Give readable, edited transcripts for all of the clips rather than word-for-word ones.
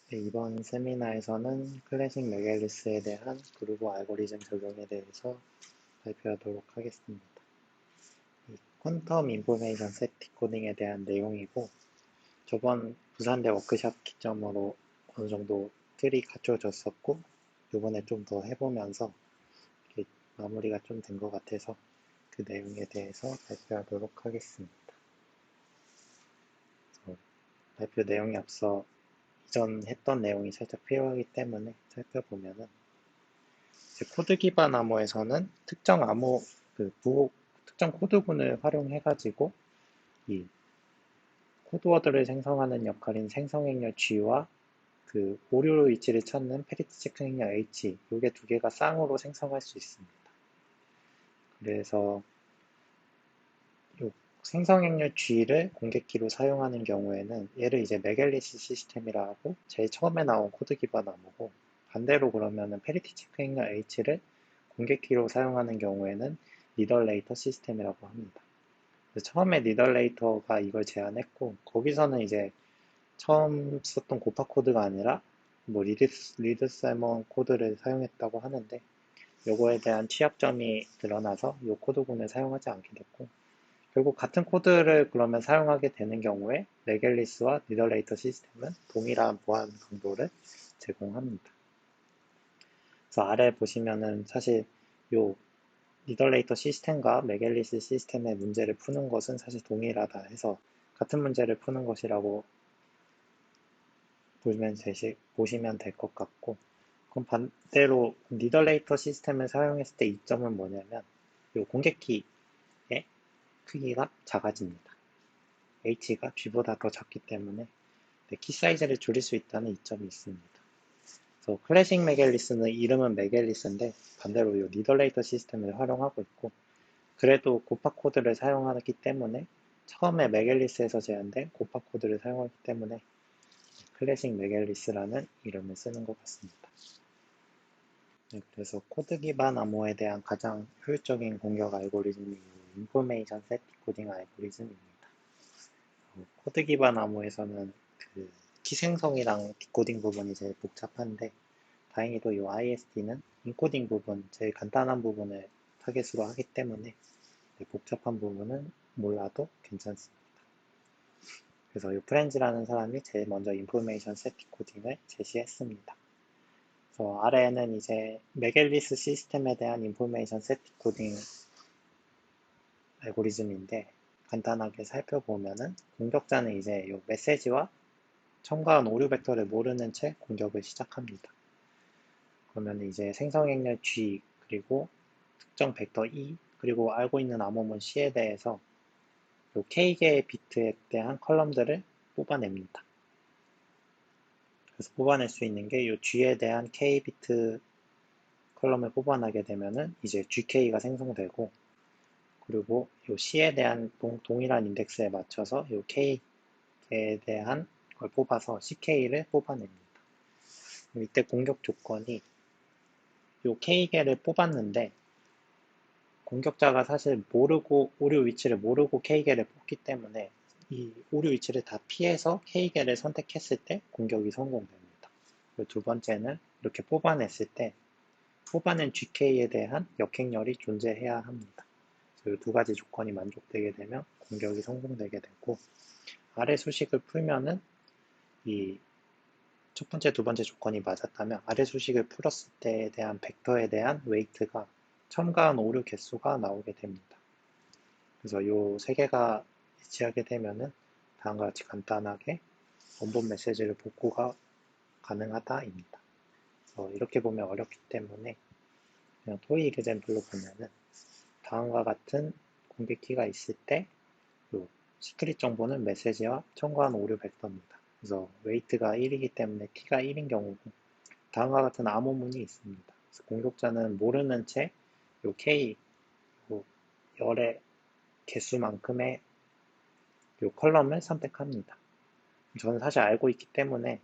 네, 이번 세미나에서는 클래식 메겔리스에 대한 그루브 알고리즘 적용에 대해서 발표하도록 하겠습니다. 이 퀀텀 인포메이션 셋 디코딩에 대한 내용이고, 저번 부산대 워크샵 기점으로 어느 정도 틀이 갖춰졌었고, 이번에 좀 더 해보면서 이렇게 마무리가 좀 된 것 같아서 그 내용에 대해서 발표하도록 하겠습니다. 발표 내용에 앞서 이전 했던 내용이 살짝 필요하기 때문에 살펴보면은, 코드 기반 암호에서는 특정 암호, 특정 코드군을 활용해가지고 이 코드워드를 생성하는 역할인 생성행렬 G와 그 오류 위치를 찾는 페리티 체크 행렬 H, 요게 두 개가 쌍으로 생성할 수 있습니다. 그래서 요 생성행렬 G를 공개키로 사용하는 경우에는 얘를 이제 메겔리스 시스템이라 하고 제일 처음에 나온 코드 기반 암호고, 반대로 그러면은 페리티 체크 행렬 H를 공개키로 사용하는 경우에는 리더레이터 시스템이라고 합니다. 처음에 리더레이터가 이걸 제안했고, 거기서는 이제 처음 썼던 고파 코드가 아니라 뭐 리드 세먼 코드를 사용했다고 하는데, 요거에 대한 취약점이 드러나서 요 코드군을 사용하지 않게 됐고, 결국 같은 코드를 그러면 사용하게 되는 경우에 레겔리스와 리더레이터 시스템은 동일한 보안 강도를 제공합니다. 그래서 아래 보시면은 사실 요 리더레이터 시스템과 메겔리스 시스템의 문제를 푸는 것은 사실 동일하다 해서 같은 문제를 푸는 것이라고 보시면 될 것 같고, 그럼 반대로 리더레이터 시스템을 사용했을 때 이점은 뭐냐면 이 공개키의 크기가 작아집니다. h가 g보다 더 작기 때문에 키 사이즈를 줄일 수 있다는 이점이 있습니다. 그래서 클래식 메겔리스는 이름은 메겔리스인데 반대로 이 리더레이터 시스템을 활용하고 있고, 그래도 고파 코드를 사용하기 때문에 처음에 메겔리스에서 제안된 고파 코드를 사용하기 때문에 클래식 메겔리스라는 이름을 쓰는 것 같습니다. 네, 그래서 코드 기반 암호에 대한 가장 효율적인 공격 알고리즘이 인포메이션 셋 디코딩 알고리즘입니다. 코드 기반 암호에서는 그 키 생성이랑 디코딩 부분이 제일 복잡한데, 다행히도 이 ISD는 인코딩 부분, 제일 간단한 부분을 타겟으로 하기 때문에 복잡한 부분은 몰라도 괜찮습니다. 그래서 이 프렌즈라는 사람이 제일 먼저 인포메이션 셋 디코딩을 제시했습니다. 그래서 아래에는 이제 메겔리스 시스템에 대한 인포메이션 셋 디코딩 알고리즘인데, 간단하게 살펴보면은 공격자는 이제 이 메시지와 첨가한 오류 벡터를 모르는 채 공격을 시작합니다. 그러면 이제 생성행렬 G, 그리고 특정 벡터 E, 그리고 알고 있는 암호문 C에 대해서 요 K개의 비트에 대한 컬럼들을 뽑아냅니다. 그래서 뽑아낼 수 있는 게 이 G에 대한 K 비트 컬럼을 뽑아내게 되면은 이제 GK가 생성되고, 그리고 이 C에 대한 동일한 인덱스에 맞춰서 이 K에 대한 걸 뽑아서 CK를 뽑아냅니다. 이때 공격 조건이 이 K개를 뽑았는데, 공격자가 사실 모르고 오류 위치를 모르고 K개를 뽑기 때문에 이 오류 위치를 다 피해서 K개를 선택했을 때 공격이 성공됩니다. 그리고 두 번째는 이렇게 뽑아냈을 때 뽑아낸 GK에 대한 역행열이 존재해야 합니다. 이 두 가지 조건이 만족되게 되면 공격이 성공되게 되고, 아래 수식을 풀면은 이 첫 번째, 두 번째 조건이 맞았다면 아래 수식을 풀었을 때에 대한 벡터에 대한 웨이트가 첨가한 오류 개수가 나오게 됩니다. 그래서 이 세 개가 일치하게 되면은 다음과 같이 간단하게 원본 메시지를 복구가 가능하다입니다. 이렇게 보면 어렵기 때문에 그냥 토익 example로 보면은 다음과 같은 공개키가 있을 때 이 시크릿 정보는 메시지와 첨가한 오류 벡터입니다. 그래서 웨이트가 1이기 때문에 키가 1인 경우고, 다음과 같은 암호문이 있습니다. 그래서 공격자는 모르는 채 이 K, 요 열의 개수만큼의 이 컬럼을 선택합니다. 저는 사실 알고 있기 때문에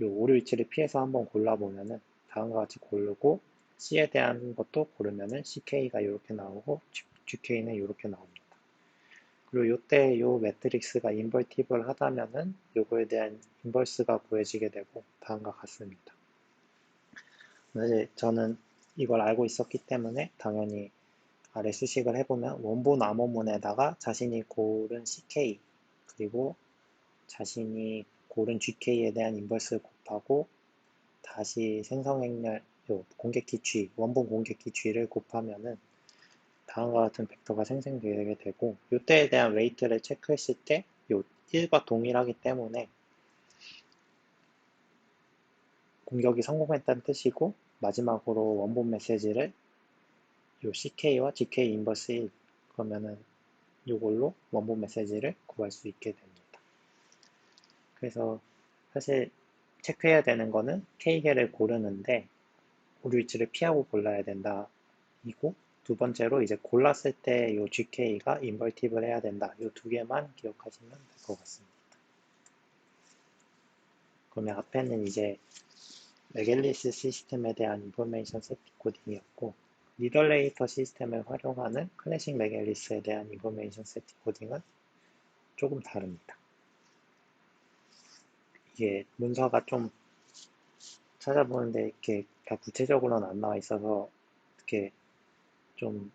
이 오류 위치를 피해서 한번 골라보면은 다음과 같이 고르고, C에 대한 것도 고르면은 CK가 이렇게 나오고 GK는 이렇게 나옵니다. 그리고 요때 요 매트릭스가 인버티블 하다면은 요거에 대한 인버스가 구해지게 되고 다음과 같습니다. 사실 저는 이걸 알고 있었기 때문에 당연히 아래 수식을 해보면 원본 암호문에다가 자신이 고른 CK 그리고 자신이 고른 GK에 대한 인버스 곱하고 다시 생성행렬 공격키 G, 원본 공격키 G를 곱하면은 다음과 같은 벡터가 생성되게 되고 요때에 대한 웨이트를 체크했을 때 요 1과 동일하기 때문에 공격이 성공했다는 뜻이고 마지막으로 원본 메시지를 요 CK와 GK 인버스 1 그러면은 요걸로 원본 메시지를 구할 수 있게 됩니다. 그래서 사실 체크해야 되는 거는 K개를 고르는데 오류 위치를 피하고 골라야 된다 이고 두 번째로 이제 골랐을 때 요 GK가 인버티블 해야 된다. 요 두 개만 기억하시면 될 것 같습니다. 그러면 앞에는 이제 메겔리스 시스템에 대한 인포메이션 세트 코딩이었고 리더레이터 시스템을 활용하는 클래식 메겔리스에 대한 인포메이션 세트 코딩은 조금 다릅니다. 이게 문서가 좀 찾아보는데 이렇게 다 구체적으로는 안 나와 있어서 이렇게 좀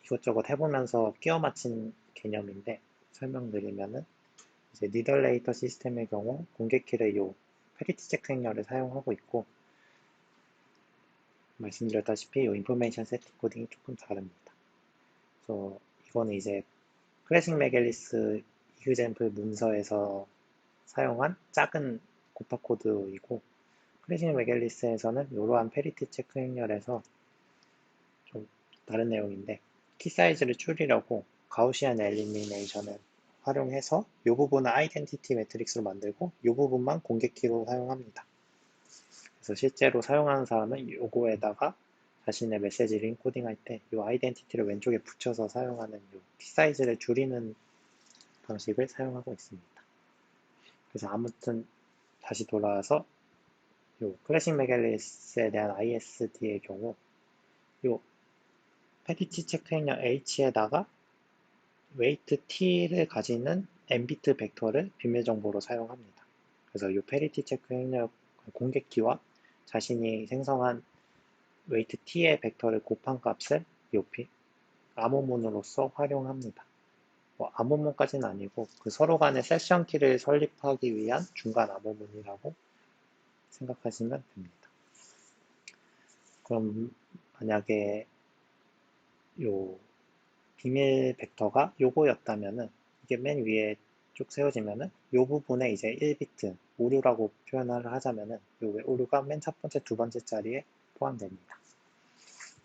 이것저것 해보면서 끼워 맞힌 개념인데 설명드리면은 이제 리더레이터 시스템의 경우 공개키를 요 페리티 체크 행렬을 사용하고 있고 말씀드렸다시피 요 인포메이션 세팅 코딩이 조금 다릅니다. 그래서 이거는 이제 클래식 메겔리스 이그젬플 문서에서 사용한 작은 고파 코드이고 클래식 메겔리스에서는 이러한 페리티 체크 행렬에서 좀 다른 내용인데 키 사이즈를 줄이려고 가우시안 엘리미네이션을 활용해서 이 부분은 아이덴티티 매트릭스로 만들고 이 부분만 공개키로 사용합니다. 그래서 실제로 사용하는 사람은 요거에다가 자신의 메시지를 인코딩할 때 이 아이덴티티를 왼쪽에 붙여서 사용하는 요 키 사이즈를 줄이는 방식을 사용하고 있습니다. 그래서 아무튼 다시 돌아와서 요 클래식 메갈리스에 대한 ISD의 경우 요 페디치 체크 행렬 H에다가 웨이트 T를 가지는 n비트 벡터를 비밀 정보로 사용합니다. 그래서 요 페리티 체크 행렬 공개키와 자신이 생성한 웨이트 T의 벡터를 곱한 값을 요 암호문으로서 활용합니다. 암호문까지는 아니고 그 서로 간의 세션 키를 설립하기 위한 중간 암호문이라고 생각하시면 됩니다. 그럼 만약에 요 비밀 벡터가 요거였다면은 이게 맨 위에 쭉 세워지면은 요 부분에 이제 1비트 오류라고 표현을 하자면은 요 오류가 맨 첫 번째, 두 번째 자리에 포함됩니다.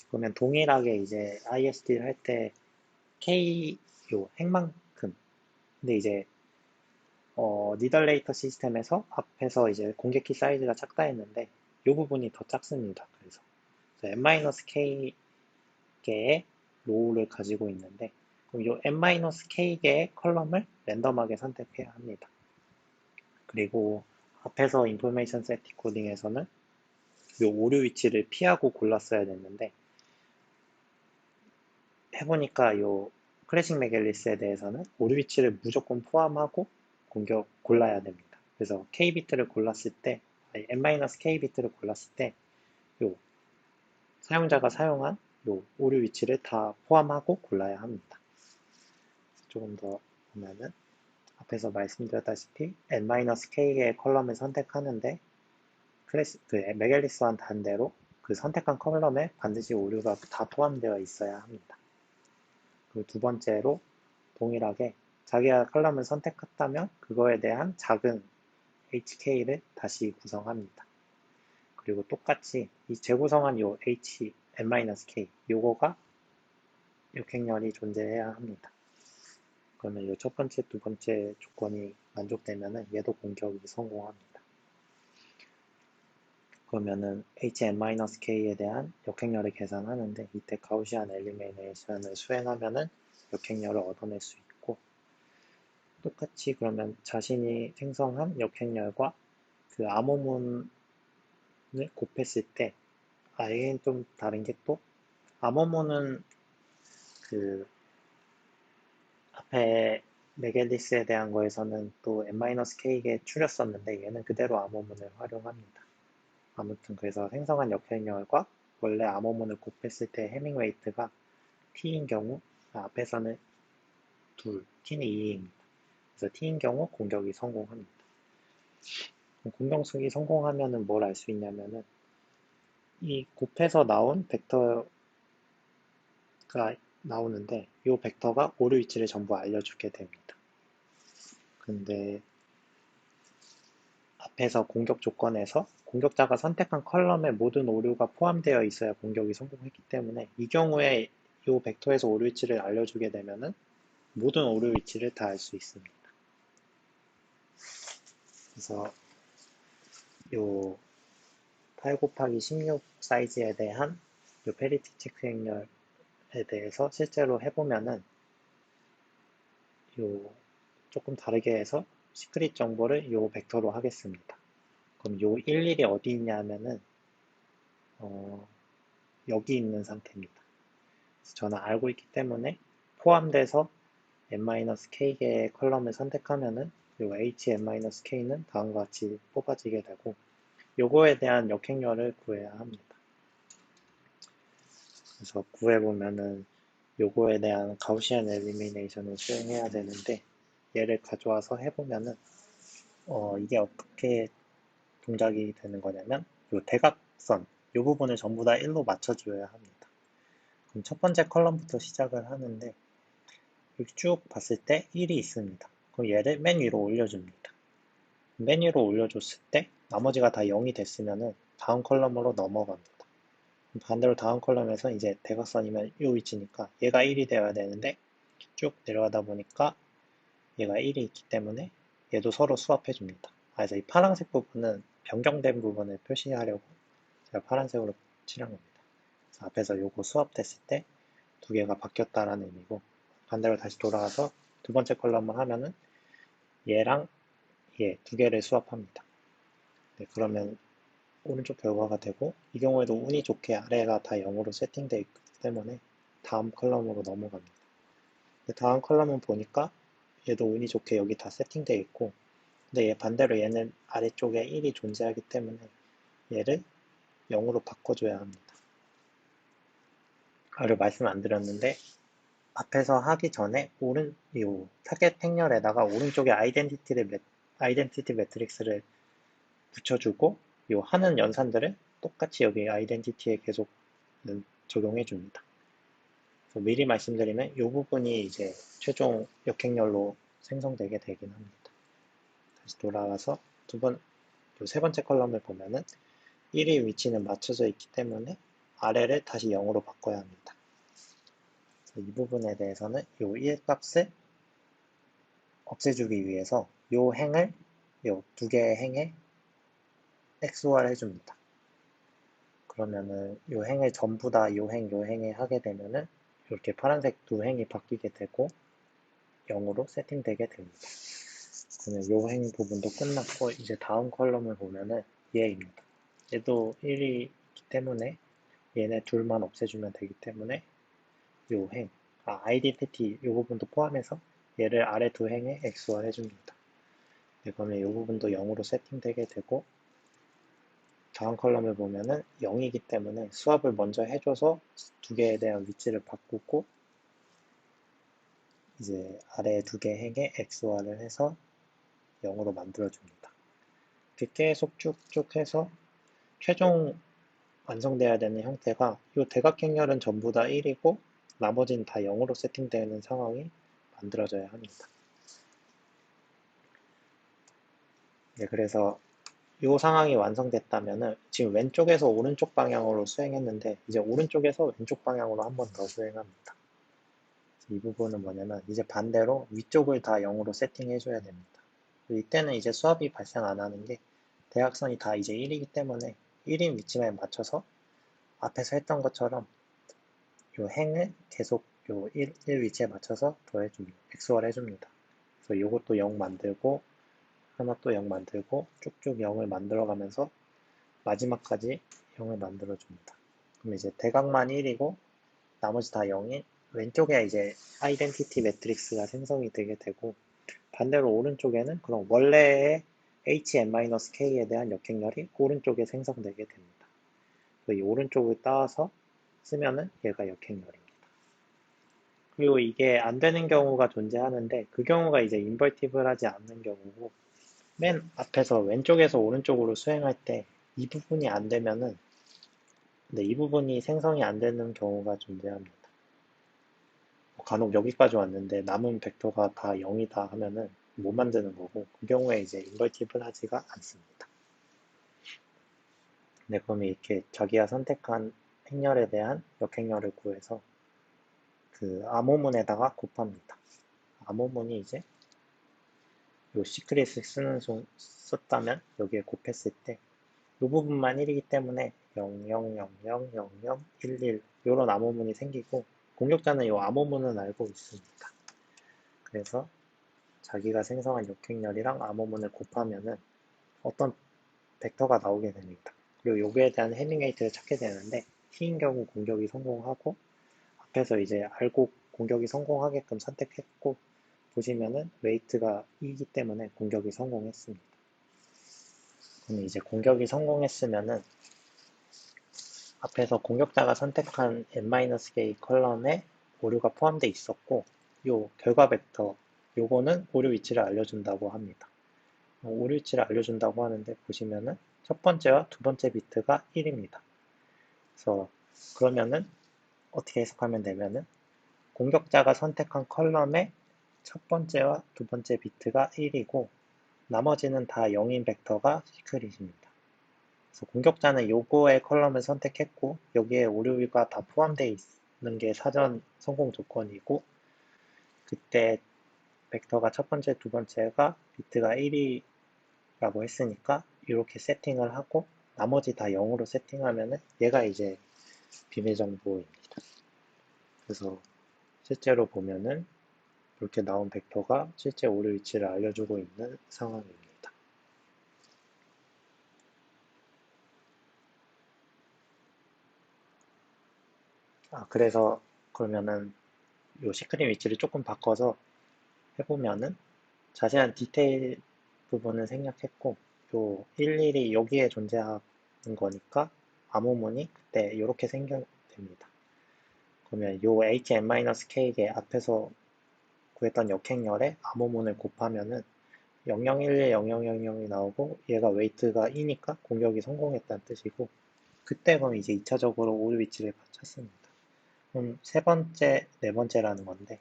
그러면 동일하게 이제 ISD를 할 때 K 요 핵만큼 근데 이제 니덜레이터 시스템에서 앞에서 이제 공개키 사이즈가 작다 했는데 이 부분이 더 작습니다. 그래서 n-k 개의 로우를 가지고 있는데 그럼 이 n-k 개의 컬럼을 랜덤하게 선택해야 합니다. 그리고 앞에서 인포메이션 세팅 코딩에서는 이 오류 위치를 피하고 골랐어야 됐는데 해보니까 이 클래식 메갤리스에 대해서는 오류 위치를 무조건 포함하고 골라야 됩니다. 그래서 K비트를 골랐을 때, n-K비트를 골랐을 때, 요 사용자가 사용한 요 오류 위치를 다 포함하고 골라야 합니다. 조금 더 보면은 앞에서 말씀드렸다시피 n-k의 컬럼을 선택하는데 메갤리스와는 반대로 그 선택한 컬럼에 반드시 오류가 다 포함되어 있어야 합니다. 그리고 두 번째로 동일하게 자기가 컬럼을 선택했다면 그거에 대한 작은 HK를 다시 구성합니다. 그리고 똑같이 이 재구성한 요 H, n-k 요거가 역행렬이 존재해야 합니다. 그러면 요 첫 번째, 두 번째 조건이 만족되면은 얘도 공격이 성공합니다. 그러면은 HN-K에 대한 역행렬을 계산하는데 이때 가우시안 엘리미네이션을 수행하면은 역행렬을 얻어낼 수 있고 똑같이 그러면 자신이 생성한 역행렬과 그 암호문을 곱했을 때 얘는 좀 다른 게 또 암호문은 그 앞에 메겔리스에 대한 거에서는 또 n-k에 추렸었는데 얘는 그대로 암호문을 활용합니다. 아무튼 그래서 생성한 역행렬과 원래 암호문을 곱했을 때 해밍 웨이트가 t인 경우 앞에서는 둘, t는 2입니다. 그래서 t인 경우 공격이 성공합니다. 공격이 성공하면은 뭘 알 수 있냐면은 이 곱해서 나온 벡터가 나오는데 이 벡터가 오류 위치를 전부 알려주게 됩니다. 근데 앞에서 공격 조건에서 공격자가 선택한 컬럼에 모든 오류가 포함되어 있어야 공격이 성공했기 때문에 이 경우에 이 벡터에서 오류 위치를 알려주게 되면은 모든 오류 위치를 다 알 수 있습니다. 그래서 요 8 곱하기 16 사이즈에 대한 요 페리티 체크 행렬에 대해서 실제로 해보면은 요 조금 다르게 해서 시크릿 정보를 요 벡터로 하겠습니다. 그럼 요 11이 어디 있냐 하면은 여기 있는 상태입니다. 그래서 저는 알고 있기 때문에 포함돼서 n-k개의 컬럼을 선택하면은 요 hn-k는 다음과 같이 뽑아지게 되고 요거에 대한 역행렬을 구해야 합니다. 그래서 구해보면은 요거에 대한 가우시안 엘리미네이션을 수행해야 되는데 얘를 가져와서 해보면은 이게 어떻게 동작이 되는 거냐면 요 대각선 요 부분을 전부 다 1로 맞춰줘야 합니다. 그럼 첫 번째 컬럼부터 시작을 하는데 여기 쭉 봤을 때 1이 있습니다. 그럼 얘를 맨 위로 올려줍니다. 맨 위로 올려줬을 때 나머지가 다 0이 됐으면은 다음 컬럼으로 넘어갑니다. 반대로 다음 컬럼에서 이제 대각선이면 이 위치니까 얘가 1이 되어야 되는데 쭉 내려가다 보니까 얘가 1이 있기 때문에 얘도 서로 수합해 줍니다. 그래서 이 파란색 부분은 변경된 부분을 표시하려고 제가 파란색으로 칠한 겁니다. 그래서 앞에서 요거 수합됐을 때 두 개가 바뀌었다라는 의미고 반대로 다시 돌아가서 두 번째 컬럼을 하면은 얘랑 얘 두 개를 수합합니다. 네, 그러면 오른쪽 결과가 되고 이 경우에도 운이 좋게 아래가 다 0으로 세팅되어 있기 때문에 다음 컬럼으로 넘어갑니다. 다음 컬럼은 보니까 얘도 운이 좋게 여기 다 세팅되어 있고 근데 얘 반대로 얘는 아래쪽에 1이 존재하기 때문에 얘를 0으로 바꿔줘야 합니다. 아래 말씀 안 드렸는데 앞에서 하기 전에 요 타겟 행렬에다가 오른쪽에 아이덴티티 매트릭스를 붙여주고 요 하는 연산들을 똑같이 여기 아이덴티티에 계속 적용해 줍니다. 미리 말씀드리면 이 부분이 이제 최종 역행렬로 생성되게 되긴 합니다. 다시 돌아와서 세 번째 컬럼을 보면은 1의 위치는 맞춰져 있기 때문에 아래를 다시 0으로 바꿔야 합니다. 이 부분에 대해서는 이 1값을 없애주기 위해서 이 행을 이 두 개의 행에 XOR 해줍니다. 그러면은 이 행을 전부 다 이 행에 하게 되면은 이렇게 파란색 두 행이 바뀌게 되고 0으로 세팅되게 됩니다. 그러면 이 행 부분도 끝났고 이제 다음 컬럼을 보면은 얘입니다. 얘도 1이 있기 때문에 얘네 둘만 없애주면 되기 때문에 요 행, 아이덴티티 이 부분도 포함해서 얘를 아래 두 행에 XOR 해줍니다. 네, 그러면 이 부분도 0으로 세팅되게 되고 다음 컬럼을 보면은 0이기 때문에 수합을 먼저 해줘서 두 개에 대한 위치를 바꾸고 이제 아래 두 개 행에 XOR을 해서 0으로 만들어줍니다. 이렇게 계속 쭉쭉 해서 최종 완성돼야 되는 형태가 이 대각행렬은 전부 다 1이고 나머지는 다 0으로 세팅되는 상황이 만들어져야 합니다. 네, 그래서 이 상황이 완성됐다면은 지금 왼쪽에서 오른쪽 방향으로 수행했는데 이제 오른쪽에서 왼쪽 방향으로 한 번 더 수행합니다. 이 부분은 뭐냐면 이제 반대로 위쪽을 다 0으로 세팅해 줘야 됩니다. 이때는 이제 수압이 발생 안 하는 게 대각선이 다 이제 1이기 때문에 1인 위치만 맞춰서 앞에서 했던 것처럼 요 행을 계속 요 1 위치에 맞춰서 더해줍니다. XOR 해줍니다. 그래서 요것도 0 만들고 하나 또 0 만들고 쭉쭉 0을 만들어가면서 마지막까지 0을 만들어줍니다. 그럼 이제 대각만 1이고 나머지 다 0인 왼쪽에 이제 아이덴티티 매트릭스가 생성이 되게 되고, 반대로 오른쪽에는 그럼 원래의 HN-K에 대한 역행렬이 오른쪽에 생성되게 됩니다. 이 오른쪽을 따서 쓰면은 얘가 역행렬입니다. 그리고 이게 안 되는 경우가 존재하는데, 그 경우가 이제 인버티블하지 않는 경우고, 맨 앞에서 왼쪽에서 오른쪽으로 수행할 때 이 부분이 안 되면은, 네, 이 부분이 생성이 안 되는 경우가 존재합니다. 간혹 여기까지 왔는데 남은 벡터가 다 0이다 하면은 못 만드는 거고, 그 경우에 이제 인버티블하지가 않습니다. 네, 그러면 이렇게 자기가 선택한 행렬에 대한 역행렬을 구해서 그 암호문에다가 곱합니다. 암호문이 이제 요 시크릿을 썼다면 여기에 곱했을 때 이 부분만 1이기 때문에 00000011 이런 암호문이 생기고, 공격자는 이 암호문은 알고 있습니다. 그래서 자기가 생성한 역행렬이랑 암호문을 곱하면은 어떤 벡터가 나오게 됩니다. 그리고 여기에 대한 헤밍웨이트를 찾게 되는데, T인 경우 공격이 성공하고, 앞에서 이제 알고 공격이 성공하게끔 선택했고, 보시면은 웨이트가 2이기 때문에 공격이 성공했습니다. 그럼 이제 공격이 성공했으면은 앞에서 공격자가 선택한 n-k 컬럼에 오류가 포함되어 있었고, 요 결과 벡터 요거는 오류 위치를 알려준다고 합니다. 오류 위치를 알려준다고 하는데, 보시면은 첫 번째와 두 번째 비트가 1입니다. 그래서 그러면은 어떻게 해석하면 되면은 공격자가 선택한 컬럼의 첫 번째와 두 번째 비트가 1이고 나머지는 다 0인 벡터가 시크릿입니다. 그래서 공격자는 요거의 컬럼을 선택했고, 여기에 오류가 다 포함되어 있는 게 사전 성공 조건이고, 그때 벡터가 첫 번째, 두 번째가 비트가 1이라고 했으니까 이렇게 세팅을 하고, 나머지 다 0으로 세팅하면은 얘가 이제 비밀 정보입니다. 그래서 실제로 보면은 이렇게 나온 벡터가 실제 오류 위치를 알려주고 있는 상황입니다. 그래서 그러면은 요 시크릿 위치를 조금 바꿔서 해보면은 자세한 디테일 부분은 생략했고, 요 일일이 여기에 존재하는 거니까 암호문이 그때 이렇게 생겨됩니다. 그러면 요 HN-K에 앞에서 구했던 역행렬에 암호문을 곱하면은 0011, 0000이 나오고, 얘가 웨이트가 2니까 공격이 성공했다는 뜻이고, 그때 그럼 이제 2차적으로 오류 위치를 찾습니다. 그럼 세 번째, 네 번째라는 건데,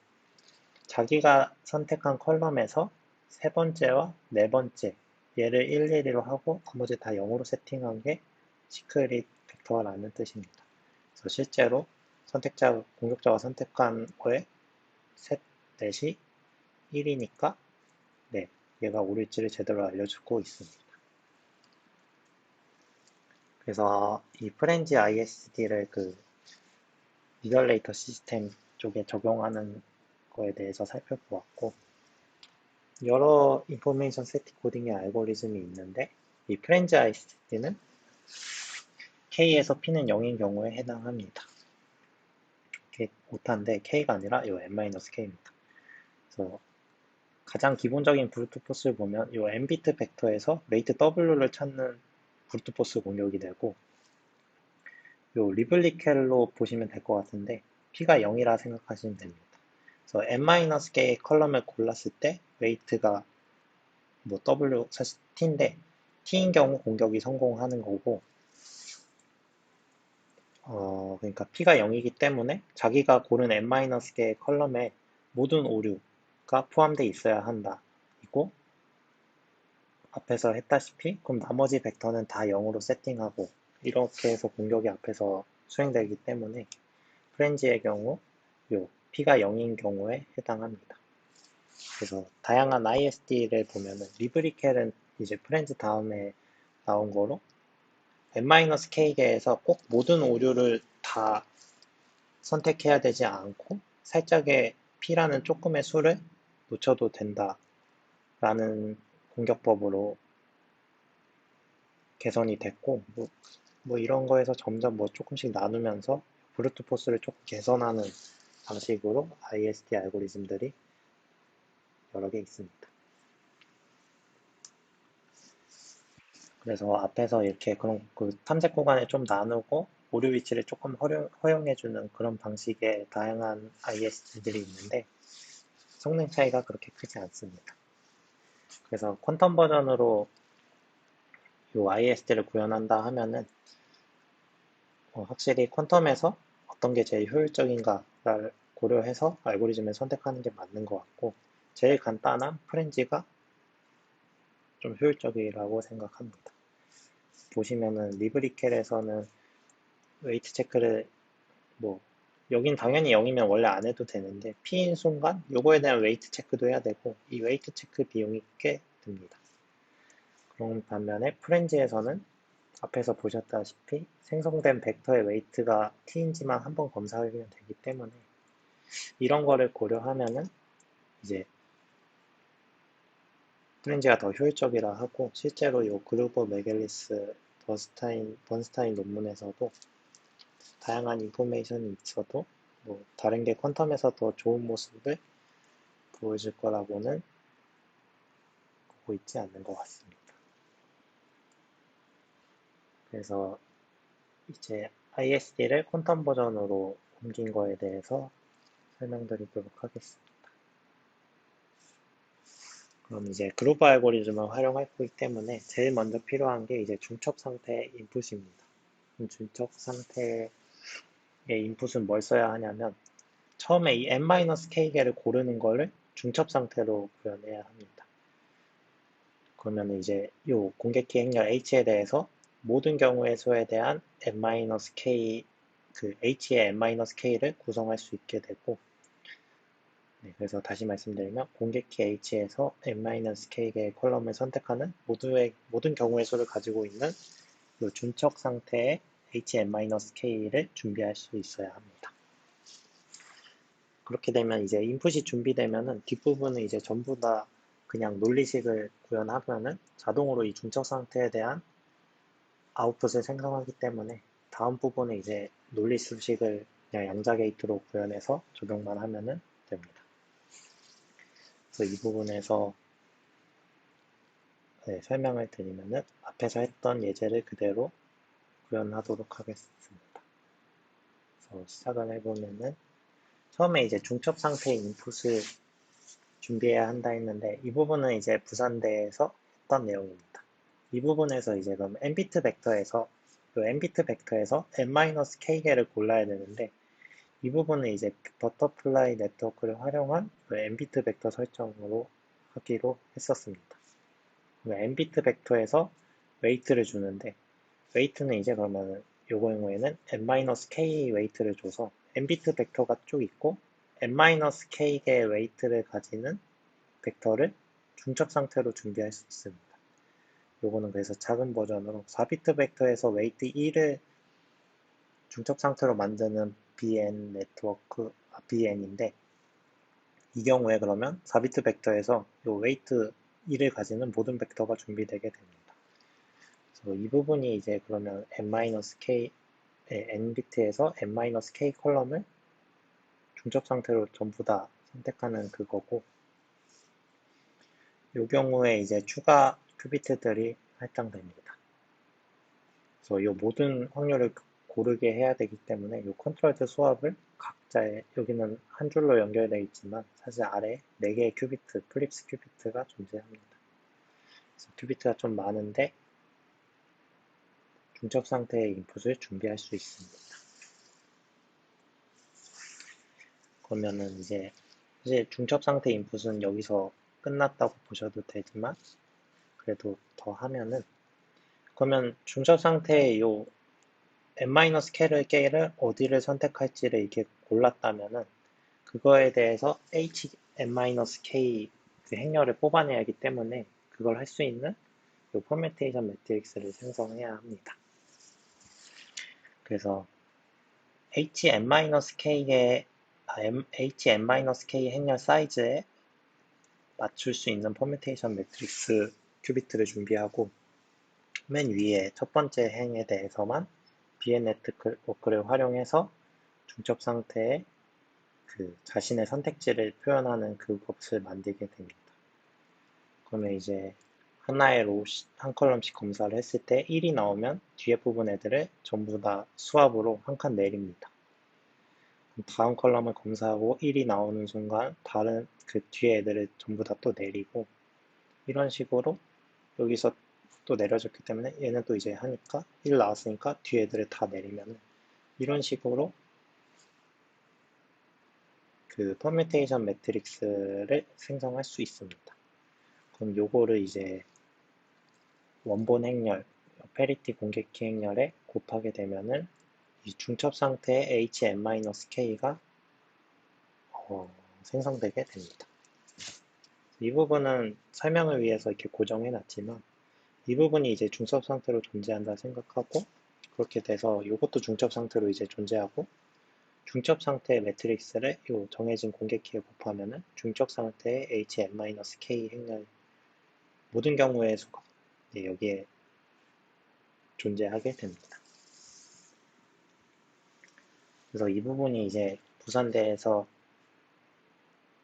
자기가 선택한 컬럼에서 세 번째와 네 번째 얘를 112로 하고 나머지 다 0으로 세팅한 게 시크릿 벡터라는 뜻입니다. 그래서 실제로 공격자가 선택한 거에 셋, 넷이 1이니까 네, 얘가 오류치를 제대로 알려주고 있습니다. 그래서 이 프렌즈 ISD를 그 리덜레이터 시스템 쪽에 적용하는 거에 대해서 살펴보았고, 여러 인포메이션 세팅 코딩의 알고리즘이 있는데, 이 프렌즈 ISD는 K에서 P는 0인 경우에 해당합니다. 이게 오타인데 K가 아니라 이 n-K입니다. 그래서 가장 기본적인 브루트 포스를 보면 이 n비트 벡터에서 레이트 W를 찾는 브루트 포스 공격이 되고, 이 리블리켈로 보시면 될 것 같은데 P가 0이라 생각하시면 됩니다. 그래서 n-K의 컬럼을 골랐을 때 웨이트가 뭐 W 사실 T인데 T인 경우 공격이 성공하는 거고, 그러니까 P가 0이기 때문에 자기가 고른 n-개의 컬럼에 모든 오류가 포함되어 있어야 한다. 이고 앞에서 했다시피 그럼 나머지 벡터는 다 0으로 세팅하고, 이렇게 해서 공격이 앞에서 수행되기 때문에 프렌즈의 경우 요 P가 0인 경우에 해당합니다. 그래서 다양한 ISD를 보면은 리브리켈은 이제 프렌즈 다음에 나온 거로 n-k계에서 꼭 모든 오류를 다 선택해야 되지 않고 살짝의 P라는 조금의 수를 놓쳐도 된다라는 공격법으로 개선이 됐고, 뭐 이런 거에서 점점 뭐 조금씩 나누면서 브루트 포스를 조금 개선하는 방식으로 ISD 알고리즘들이 여러 개 있습니다. 그래서 앞에서 이렇게 그런 그 탐색 구간을 좀 나누고 오류 위치를 조금 허용해주는 그런 방식의 다양한 ISD들이 있는데 성능 차이가 그렇게 크지 않습니다. 그래서 퀀텀 버전으로 이 ISD를 구현한다 하면은 확실히 퀀텀에서 어떤 게 제일 효율적인가를 고려해서 알고리즘을 선택하는 게 맞는 것 같고 제일 간단한 프렌즈가 좀 효율적이라고 생각합니다. 보시면은 리브리켈에서는 웨이트 체크를 뭐 여긴 당연히 0이면 원래 안 해도 되는데 P인 순간 요거에 대한 웨이트 체크도 해야 되고 이 웨이트 체크 비용이 꽤 듭니다. 그런 반면에 프렌즈에서는 앞에서 보셨다시피 생성된 벡터의 웨이트가 t인지만 한번 검사하면 되기 때문에 이런 거를 고려하면은 이제 프렌즈가 더 효율적이라 하고 실제로 요 그루버 메겔리스 번스타인 논문에서도 다양한 인포메이션이 있어도 뭐 다른 게 퀀텀에서 더 좋은 모습을 보여줄 거라고는 보고 있지 않는 것 같습니다. 그래서 이제 ISD를 퀀텀 버전으로 옮긴 거에 대해서 설명드리도록 하겠습니다. 그럼 이제 그룹 알고리즘을 활용할 거기 때문에 제일 먼저 필요한 게 이제 중첩 상태 인풋입니다. 중첩 상태의 인풋은 뭘 써야 하냐면 처음에 이 n-k개를 고르는 거를 중첩 상태로 구현해야 합니다. 그러면 이제 이 공개키 행렬 h에 대해서 모든 경우의 수에 대한 n-k 그 h의 n-k를 구성할 수 있게 되고 네, 그래서 다시 말씀드리면 공개키 h에서 n-k개의 컬럼을 선택하는 모든 경우의 수를 가지고 있는 이 준척 상태의 hn-k를 준비할 수 있어야 합니다. 그렇게 되면 이제 인풋이 준비되면은 뒷부분은 이제 전부 다 그냥 논리식을 구현하면은 자동으로 이 중첩 상태에 대한 아웃풋을 생성하기 때문에 다음 부분은 이제 논리 수식을 그냥 양자 게이트로 구현해서 적용만 하면은 됩니다. 그래서 이 부분에서 설명을 드리면은 앞에서 했던 예제를 그대로 구현하도록 하겠습니다. 그래서 시작을 해보면은 처음에 이제 중첩 상태의 인풋을 준비해야 한다 했는데 이 부분은 이제 부산대에서 했던 내용입니다. 이 부분에서 이제 그럼 n비트 벡터에서 n비트 벡터에서 n-k개를 골라야 되는데 이 부분은 이제 버터플라이 네트워크를 활용한 n비트 벡터 설정으로 하기로 했었습니다. n비트 벡터에서 웨이트를 주는데 웨이트는 이제 그러면 요거 경우에는 n-k 웨이트를 줘서 n비트 벡터가 쭉 있고 n-k개의 웨이트를 가지는 벡터를 중첩 상태로 준비할 수 있습니다. 요거는 그래서 작은 버전으로 4비트 벡터에서 웨이트 1을 중첩 상태로 만드는 BN 네트워크, BN인데 이 경우에 그러면 4비트 벡터에서 요 웨이트 1을 가지는 모든 벡터가 준비되게 됩니다. 그래서 이 부분이 이제 그러면 n-k, n비트에서 n-k 컬럼을 중첩 상태로 전부 다 선택하는 그거고 이 경우에 이제 추가 큐비트들이 할당됩니다. 그래서 이 모든 확률을 고르게 해야 되기 때문에 이 컨트롤즈 수압을 각자의 여기는 한 줄로 연결되어 있지만 사실 아래 4개의 큐비트, 플립스 큐비트가 존재합니다. 그래서 큐비트가 좀 많은데 중첩 상태의 인풋을 준비할 수 있습니다. 그러면은 이제 사실 중첩 상태 인풋은 여기서 끝났다고 보셔도 되지만 그래도 더 하면은 그러면 중첩 상태의 요 n-k를 어디를 선택할지를 이렇게 골랐다면은 그거에 대해서 h-n-k 그 행렬을 뽑아내야 하기 때문에 그걸 할 수 있는 요 포메테이션 매트릭스를 생성해야 합니다. 그래서 h-k의 h-k 행렬 사이즈에 맞출 수 있는 퍼뮤테이션 매트릭스 큐비트를 준비하고 맨 위에 첫 번째 행에 대해서만 BN 네트워크를 활용해서 중첩 상태의 그 자신의 선택지를 표현하는 그것을 만들게 됩니다. 그러면 이제 하나의 로우 한 컬럼씩 검사를 했을 때 1이 나오면 뒤에 부분 애들을 전부 다 수압으로 한 칸 내립니다. 다음 컬럼을 검사하고 1이 나오는 순간 다른 그 뒤에 애들을 전부 다 또 내리고, 이런 식으로 여기서 또 내려졌기 때문에 얘는 또 이제 하니까 1 나왔으니까 뒤에 애들을 다 내리면 이런 식으로 그 퍼뮤테이션 매트릭스를 생성할 수 있습니다. 그럼 요거를 이제 원본 행렬, 페리티 공개키 행렬에 곱하게 되면은 이 중첩 상태의 HN-K가 생성되게 됩니다. 이 부분은 설명을 위해서 이렇게 고정해 놨지만, 이 부분이 이제 중첩 상태로 존재한다 생각하고, 그렇게 돼서 이것도 중첩 상태로 이제 존재하고, 중첩 상태의 매트릭스를 이 정해진 공개키에 곱하면은 중첩 상태의 HN-K 행렬 모든 경우의 수가 여기에 존재하게 됩니다. 그래서 이 부분이 이제 부산대에서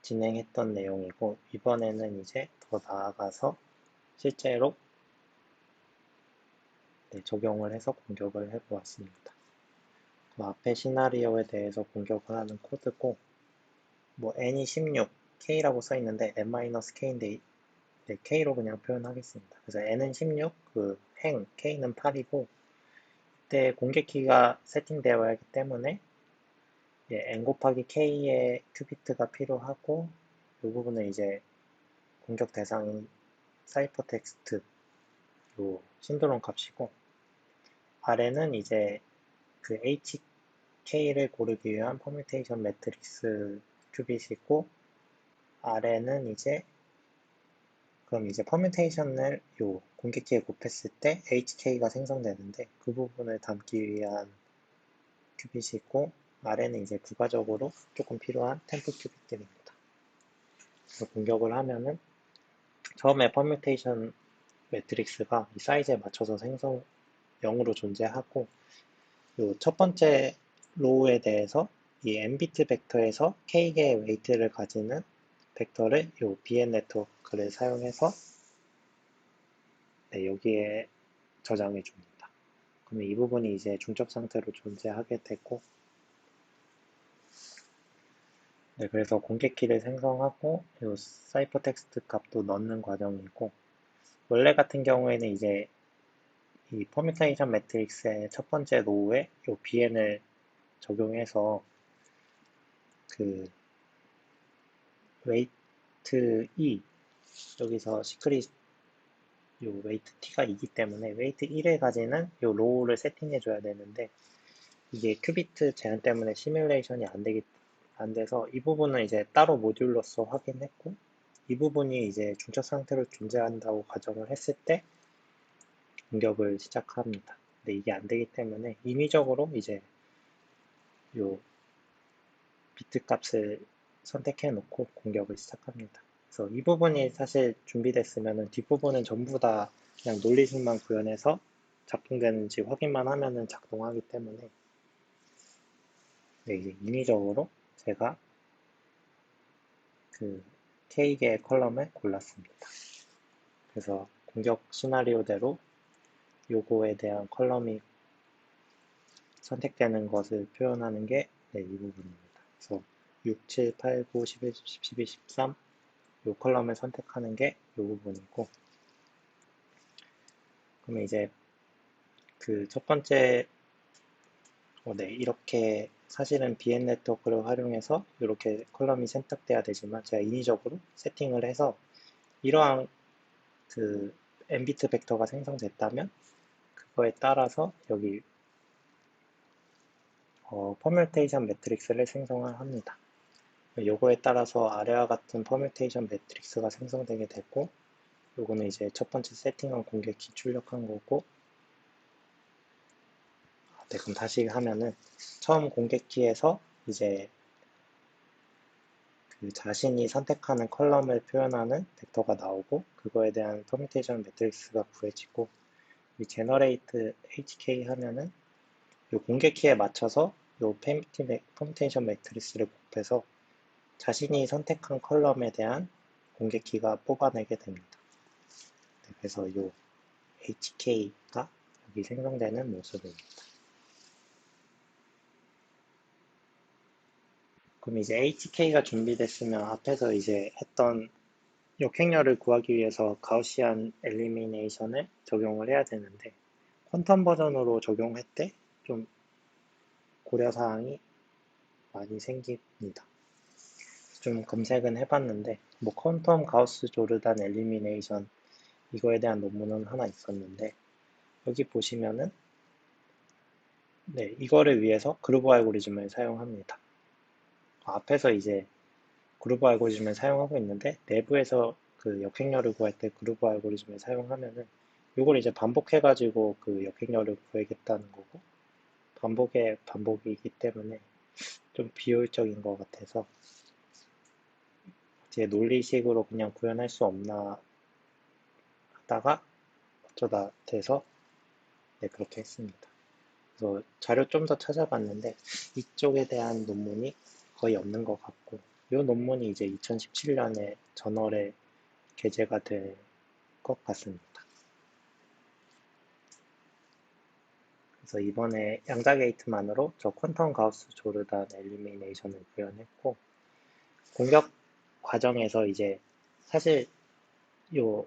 진행했던 내용이고, 이번에는 이제 더 나아가서 실제로 적용을 해서 공격을 해보았습니다. 그 앞에 시나리오에 대해서 공격을 하는 코드고, 뭐 n이 16, k라고 써 있는데 n-k인데 k로 그냥 표현하겠습니다. 그래서 n은 16, 그 행 k는 8이고, 이때 공격키가 세팅되어야 하기 때문에 n 곱하기 k의 큐비트가 필요하고, 이 부분은 이제 공격 대상인 사이퍼 텍스트 요 신드롬 값이고, 아래는 이제 그 HK를 고르기 위한 퍼뮤테이션 매트릭스 큐빗이고, 아래는 이제 그럼 이제 퍼뮤테이션을 요 공개키에 곱했을 때 HK가 생성되는데 그 부분을 담기 위한 큐빗이고, 아래는 이제 부가적으로 조금 필요한 템프 큐빗들입니다. 공격을 하면은 처음에 퍼뮤테이션 매트릭스가 이 사이즈에 맞춰서 생성 0으로 존재하고, 요 첫 번째 로우에 대해서 이 n비트 벡터에서 k개의 웨이트를 가지는 벡터를 요 bn 네트워크를 사용해서 여기에 저장해 줍니다. 그러면 이 부분이 이제 중첩 상태로 존재하게 되고, 그래서 공개키를 생성하고 요 사이퍼 텍스트 값도 넣는 과정이고, 원래 같은 경우에는 이제 이 퍼뮤테이션 매트릭스의 첫 번째 로우에 요 bn을 적용해서 그 웨이트 E, 여기서 시크릿 요 웨이트 T가 2기 때문에 웨이트 1에 가지는 요 로우를 세팅해 줘야 되는데, 이게 큐비트 제한 때문에 시뮬레이션이 안 돼서 이 부분은 이제 따로 모듈로서 확인했고, 이 부분이 이제 중첩 상태로 존재한다고 가정을 했을 때 공격을 시작합니다. 근데 이게 안 되기 때문에 임의적으로 이제 요 비트 값을 선택해 놓고 공격을 시작합니다. 그래서 이 부분이 사실 준비됐으면 뒷부분은 전부 다 그냥 논리식만 구현해서 작동되는지 확인만 하면은 작동하기 때문에 이제 인위적으로 제가 그 K개의 컬럼을 골랐습니다. 그래서 공격 시나리오대로 요거에 대한 컬럼이 선택되는 것을 표현하는 게 이 부분입니다. 그래서 6, 7, 8, 9, 11, 12, 13 요 컬럼을 선택하는 게 요 부분이고, 그러면 이제 그 첫 번째 이렇게 사실은 BN 네트워크를 활용해서 이렇게 컬럼이 선택돼야 되지만 제가 인위적으로 세팅을 해서 이러한 그 n비트 벡터가 생성됐다면 그거에 따라서 여기 퍼뮤테이션 매트릭스를 생성을 합니다. 요거에 따라서 아래와 같은 퍼뮤테이션 매트릭스가 생성되게 되고, 요거는 이제 첫 번째 세팅한 공격키 출력한 거고, 그럼 다시 하면은 처음 공개키에서 이제 그 자신이 선택하는 컬럼을 표현하는 벡터가 나오고, 그거에 대한 퍼뮤테이션 매트릭스가 구해지고, 이 generate hk 하면은 요 공개키에 맞춰서 요 퍼뮤테이션 매트릭스를 곱해서 자신이 선택한 컬럼에 대한 공개키가 뽑아내게 됩니다. 네, 그래서 이 HK가 여기 생성되는 모습입니다. 그럼 이제 HK가 준비됐으면 앞에서 이제 했던 역행렬을 구하기 위해서 가우시안 엘리미네이션을 적용을 해야 되는데 퀀텀 버전으로 적용할 때 좀 고려사항이 많이 생깁니다. 좀 검색은 해봤는데 뭐 퀀텀 가우스 조르단 엘리미네이션 이거에 대한 논문은 하나 있었는데 여기 보시면은 네, 이거를 위해서 그루브 알고리즘을 사용합니다. 앞에서 이제 그루브 알고리즘을 사용하고 있는데 내부에서 그 역행렬을 구할 때 그루브 알고리즘을 사용하면은 이걸 이제 반복해가지고 그 역행렬을 구하겠다는 거고 반복의 반복이기 때문에 좀 비효율적인 것 같아서 제 논리식으로 그냥 구현할 수 없나 하다가 어쩌다 돼서 네, 그렇게 했습니다. 그래서 자료 좀 더 찾아봤는데 이쪽에 대한 논문이 거의 없는 것 같고 이 논문이 이제 2017년에 저널에 게재가 될 것 같습니다. 그래서 이번에 양자 게이트만으로 저 퀀텀 가우스 조르단 엘리미네이션을 구현했고 공격 과정에서 이제 사실 요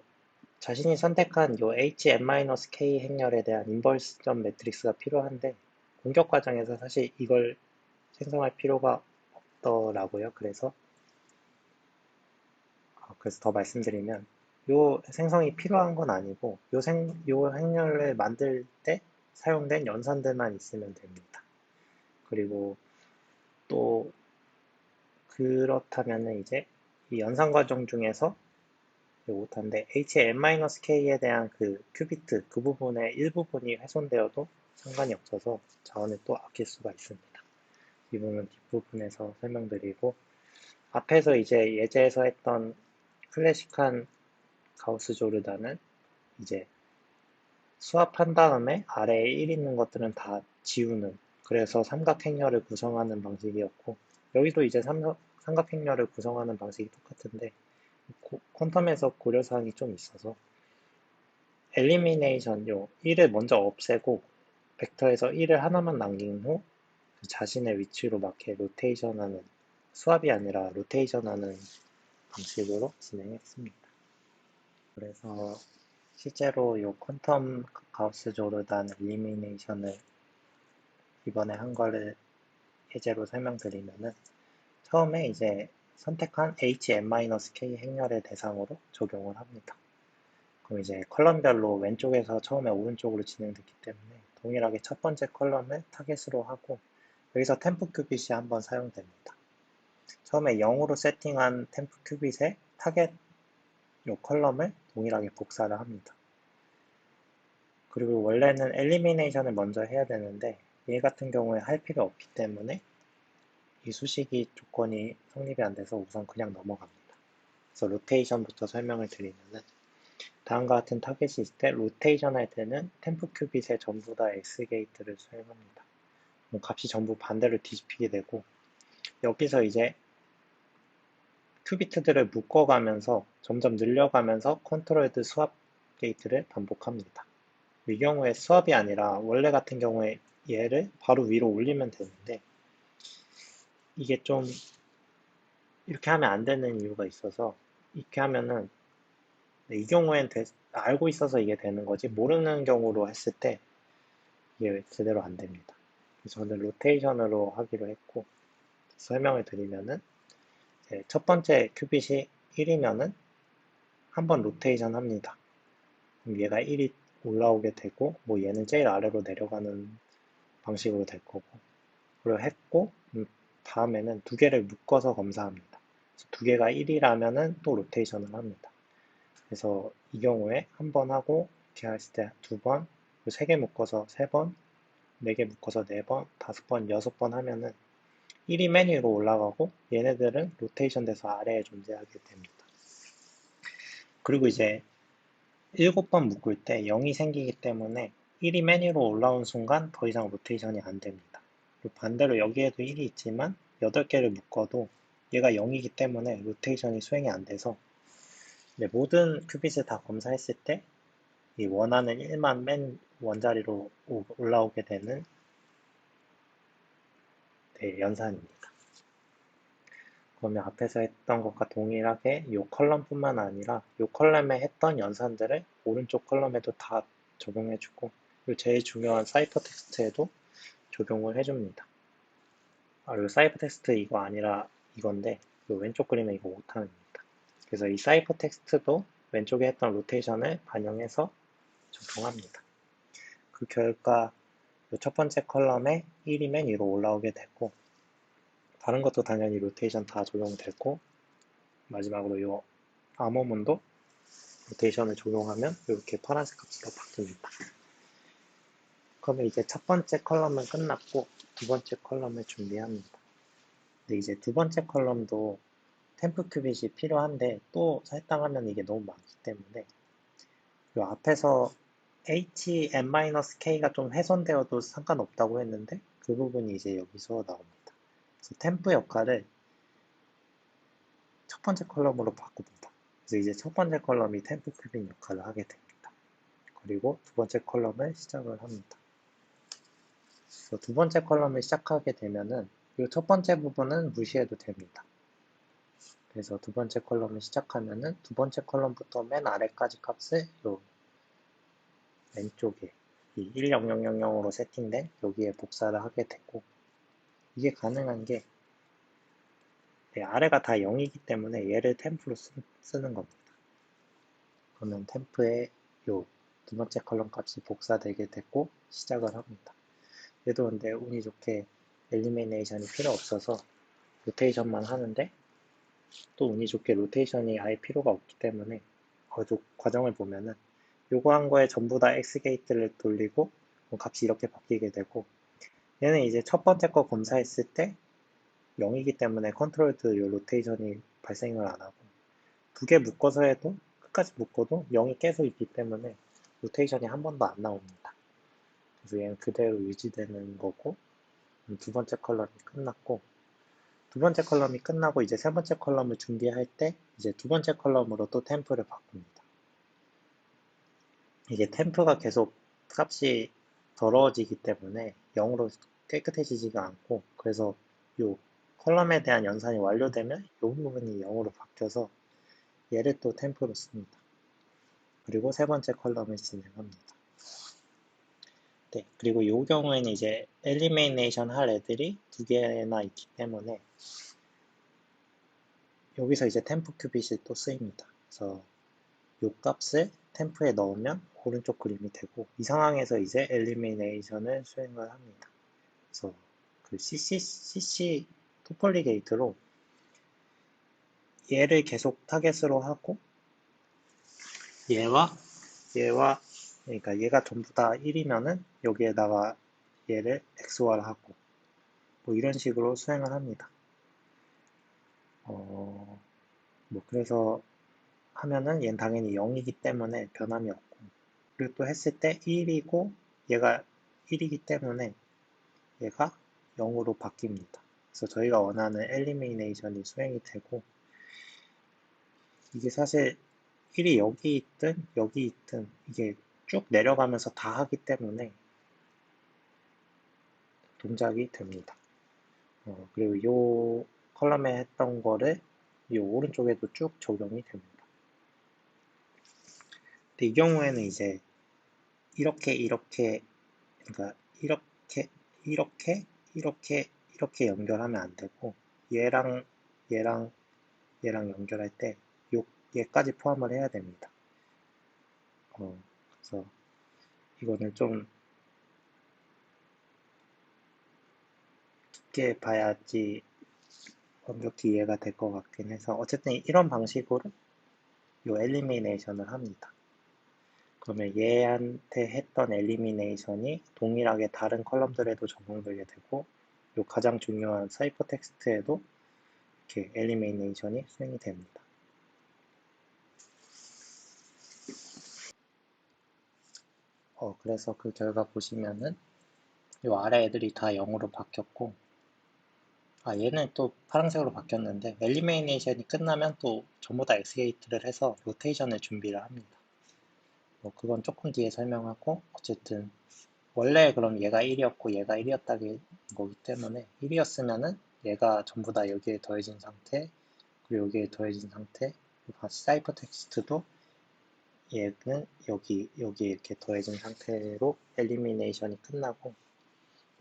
자신이 선택한 요 HM-K 행렬에 대한 인버스점 매트릭스가 필요한데 공격 과정에서 사실 이걸 생성할 필요가 없더라고요. 그래서 더 말씀드리면 요 생성이 필요한 건 아니고 요 행렬을 만들 때 사용된 연산들만 있으면 됩니다. 그리고 또 그렇다면은 이제 이 연산 과정 중에서 못한데 HM-K에 대한 그 큐비트 그 부분의 일부분이 훼손되어도 상관이 없어서 자원을 또 아낄 수가 있습니다. 이 부분은 뒷부분에서 설명드리고 앞에서 이제 예제에서 했던 클래식한 가우스 조르단은 이제 수합한 다음에 아래에 1 있는 것들은 다 지우는 그래서 삼각행렬을 구성하는 방식이었고 여기도 이제 삼각행렬을 구성하는 방식이 똑같은데 퀀텀에서 고려사항이 좀 있어서 엘리미네이션 요 1을 먼저 없애고 벡터에서 1을 하나만 남긴 후 그 자신의 위치로 맞게 로테이션하는 수합이 아니라 로테이션하는 방식으로 진행했습니다. 그래서 실제로 요 퀀텀 가우스 조르단 엘리미네이션을 이번에 한 거를 예제로 설명드리면은 처음에 이제 선택한 HM-K 행렬의 대상으로 적용을 합니다. 그럼 이제 컬럼별로 왼쪽에서 처음에 오른쪽으로 진행됐기 때문에 동일하게 첫 번째 컬럼을 타겟으로 하고 여기서 템프 큐빗이 한번 사용됩니다. 처음에 0으로 세팅한 템프 큐빗에 타겟 요 컬럼을 동일하게 복사를 합니다. 그리고 원래는 엘리미네이션을 먼저 해야 되는데 얘 같은 경우에 할 필요 없기 때문에 이 수식이 조건이 성립이 안 돼서 우선 그냥 넘어갑니다. 그래서 로테이션부터 설명을 드리면은 다음과 같은 타겟이 있을 때 로테이션 할 때는 템프 큐빗에 전부 다 X 게이트를 사용합니다. 값이 전부 반대로 뒤집히게 되고 여기서 이제 큐비트들을 묶어가면서 점점 늘려가면서 컨트롤드 수합 게이트를 반복합니다. 이 경우에 수합이 아니라 원래 같은 경우에 얘를 바로 위로 올리면 되는데 이게 좀 이렇게 하면 안 되는 이유가 있어서 이렇게 하면은 이 경우엔 알고 있어서 이게 되는 거지 모르는 경우로 했을 때 이게 제대로 안 됩니다. 그래서 저는 로테이션으로 하기로 했고 설명을 드리면은 첫 번째 큐빗이 1이면은 한번 로테이션 합니다. 그럼 얘가 1이 올라오게 되고 뭐 얘는 제일 아래로 내려가는 방식으로 될 거고 그리고 했고 다음에는 두 개를 묶어서 검사합니다. 두 개가 1이라면은 또 로테이션을 합니다. 그래서 이 경우에 한 번 하고 이렇게 했을 때 두 번, 세 개 묶어서 세 번, 네 개 묶어서 네 번, 다섯 번, 여섯 번 하면은 1이 맨 위로 올라가고 얘네들은 로테이션 돼서 아래에 존재하게 됩니다. 그리고 이제 7번 묶을 때 0이 생기기 때문에 1이 맨 위로 올라온 순간 더 이상 로테이션이 안 됩니다. 반대로 여기에도 1이 있지만 8개를 묶어도 얘가 0이기 때문에 로테이션이 수행이 안 돼서 모든 큐빗을 다 검사했을 때 이 원하는 1만 맨 원자리로 올라오게 되는 연산입니다. 그러면 앞에서 했던 것과 동일하게 이 컬럼뿐만 아니라 이 컬럼에 했던 연산들을 오른쪽 컬럼에도 다 적용해주고 제일 중요한 사이퍼 텍스트에도 적용을 해줍니다. 그리고 사이퍼 텍스트 이거 아니라 이건데 이 왼쪽 그림은 이거 오타입니다. 그래서 이 사이퍼 텍스트도 왼쪽에 했던 로테이션을 반영해서 적용합니다. 그 결과 첫 번째 컬럼에 1이면 위로 올라오게 되고 다른 것도 당연히 로테이션 다 적용되고 마지막으로 이 암호문도 로테이션을 적용하면 이렇게 파란색 값으로 바뀝니다. 그러면 이제 첫 번째 컬럼은 끝났고 두 번째 컬럼을 준비합니다. 근데 이제 두 번째 컬럼도 템프 큐빗이 필요한데 또 할당하면 이게 너무 많기 때문에 이 앞에서 HN-K가 좀 훼손되어도 상관없다고 했는데 그 부분이 이제 여기서 나옵니다. 그래서 템프 역할을 첫 번째 컬럼으로 바꿉니다. 그래서 이제 첫 번째 컬럼이 템프 큐빗 역할을 하게 됩니다. 그리고 두 번째 컬럼을 시작을 합니다. 그래서 두 번째 컬럼을 시작하게 되면은 이 첫 번째 부분은 무시해도 됩니다. 그래서 두 번째 컬럼을 시작하면은 두 번째 컬럼부터 맨 아래까지 값을 요 왼쪽에 이 10000으로 세팅된 여기에 복사를 하게 되고 이게 가능한 게 아래가 다 0이기 때문에 얘를 템프로 쓰는 겁니다. 그러면 템프에 요 두 번째 컬럼 값이 복사되게 됐고 시작을 합니다. 얘도 근데 운이 좋게 엘리미네이션이 필요 없어서 로테이션만 하는데 또 운이 좋게 로테이션이 아예 필요가 없기 때문에 과정을 보면은 요거 한 거에 전부 다 X 게이트를 돌리고 값이 이렇게 바뀌게 되고 얘는 이제 첫 번째 거 검사했을 때 0이기 때문에 컨트롤드 요 로테이션이 발생을 안 하고 두 개 묶어서 해도 끝까지 묶어도 0이 계속 있기 때문에 로테이션이 한 번도 안 나옵니다. 그래서 얘는 그대로 유지되는 거고 두 번째 컬럼이 끝났고 두 번째 컬럼이 끝나고 이제 세 번째 컬럼을 준비할 때 이제 두 번째 컬럼으로 또 템프를 바꿉니다. 이게 템프가 계속 값이 더러워지기 때문에 0으로 깨끗해지지가 않고 그래서 이 컬럼에 대한 연산이 완료되면 이 부분이 0으로 바뀌어서 얘를 또 템프로 씁니다. 그리고 세 번째 컬럼을 진행합니다. 네, 그리고 이 경우에는 이제 엘리미네이션 할 애들이 두 개나 있기 때문에 여기서 이제 템프 큐빗이 또 쓰입니다. 그래서 이 값을 템프에 넣으면 오른쪽 그림이 되고 이 상황에서 이제 엘리미네이션을 수행을 합니다. 그래서 그 CC 토폴리 게이트로 얘를 계속 타겟으로 하고 얘와 그러니까 얘가 전부 다 1이면은 여기에다가 얘를 XOR하고 뭐 이런 식으로 수행을 합니다. 뭐 그래서 하면은 얘는 당연히 0이기 때문에 변함이 없고 그리고 또 했을 때 1이고 얘가 1이기 때문에 얘가 0으로 바뀝니다. 그래서 저희가 원하는 엘리미네이션이 수행이 되고 이게 사실 1이 여기 있든 여기 있든 이게 쭉 내려가면서 다 하기 때문에 동작이 됩니다. 그리고 이 컬럼에 했던 거를 이 오른쪽에도 쭉 적용이 됩니다. 근데 이 경우에는 이제 이렇게 그러니까 이렇게 연결하면 안 되고 얘랑 연결할 때 얘까지 포함을 해야 됩니다. 그래서 이거는 좀 깊게 봐야지 완벽히 이해가 될 것 같긴 해서 어쨌든 이런 방식으로 요 엘리미네이션을 합니다. 그러면 얘한테 했던 엘리미네이션이 동일하게 다른 컬럼들에도 적용되게 되고 요 가장 중요한 사이퍼 텍스트에도 이렇게 엘리미네이션이 수행이 됩니다. 그래서 그 결과 보시면은 요 아래 애들이 다 0으로 바뀌었고 얘는 또 파란색으로 바뀌었는데 엘리미네이션이 끝나면 또 전부 다 엑스게이트를 해서 로테이션을 준비를 합니다. 그건 조금 뒤에 설명하고 어쨌든 원래 그럼 얘가 1이었고 얘가 1이었다는 거기 때문에 1이었으면은 얘가 전부 다 여기에 더해진 상태, 그리고 여기에 더해진 상태, 그리고 다시 사이퍼 텍스트도 얘는 여기 이렇게 더해진 상태로 엘리미네이션이 끝나고,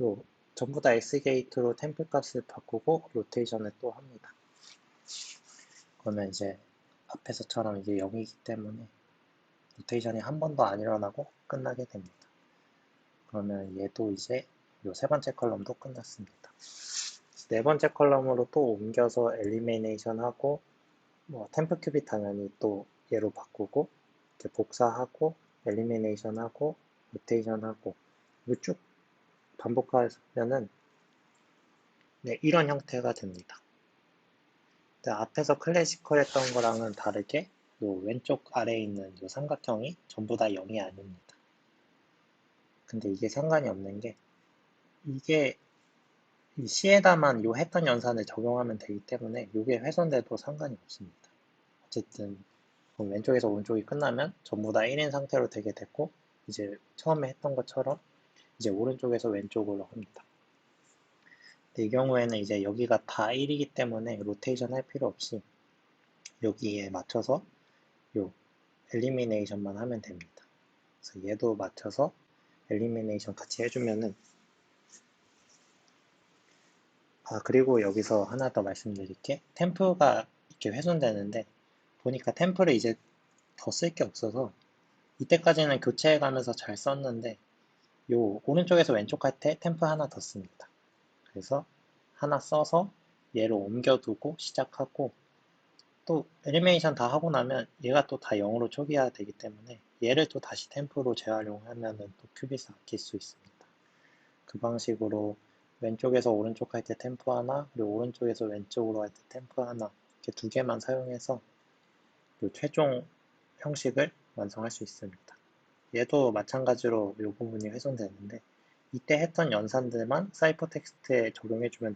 요 전부 다 S게이트로 템플 값을 바꾸고 로테이션을 또 합니다. 그러면 이제 앞에서처럼 이제 0이기 때문에 로테이션이 한 번도 안 일어나고 끝나게 됩니다. 그러면 얘도 이제 요 세 번째 컬럼도 끝났습니다. 네 번째 컬럼으로 또 옮겨서 엘리미네이션 하고, 템플 큐빅 당연히 또 얘로 바꾸고, 이렇게 복사하고, 엘리미네이션 하고, 로테이션 하고, 이거 쭉 반복하면은 네, 이런 형태가 됩니다. 앞에서 클래시컬 했던 거랑은 다르게 요 왼쪽 아래에 있는 요 삼각형이 전부 다 0이 아닙니다. 근데 이게 상관이 없는 게, 이게 이 C에다만 요 했던 연산을 적용하면 되기 때문에 이게 훼손돼도 상관이 없습니다. 어쨌든 왼쪽에서 오른쪽이 끝나면 전부 다 1인 상태로 되게 됐고, 이제 처음에 했던 것처럼 이제 오른쪽에서 왼쪽으로 합니다. 근데 이 경우에는 이제 여기가 다 1이기 때문에 로테이션 할 필요 없이 여기에 맞춰서 요 엘리미네이션만 하면 됩니다. 그래서 얘도 맞춰서 엘리미네이션 같이 해주면은, 그리고 여기서 하나 더 말씀드릴게, 템프가 이렇게 훼손되는데 보니까 템프를 이제 더 쓸 게 없어서 이때까지는 교체해가면서 잘 썼는데 요 오른쪽에서 왼쪽 할 때 템프 하나 더 씁니다. 그래서 하나 써서 얘를 옮겨두고 시작하고, 또 애니메이션 다 하고 나면 얘가 또 다 0으로 초기화 되기 때문에 얘를 또 다시 템프로 재활용하면은 또 큐빗을 아낄 수 있습니다. 그 방식으로 왼쪽에서 오른쪽 할 때 템프 하나, 그리고 오른쪽에서 왼쪽으로 할 때 템프 하나, 이렇게 두 개만 사용해서 요 최종 형식을 완성할 수 있습니다. 얘도 마찬가지로 이 부분이 훼손되는데 이때 했던 연산들만 사이퍼 텍스트에 적용해주면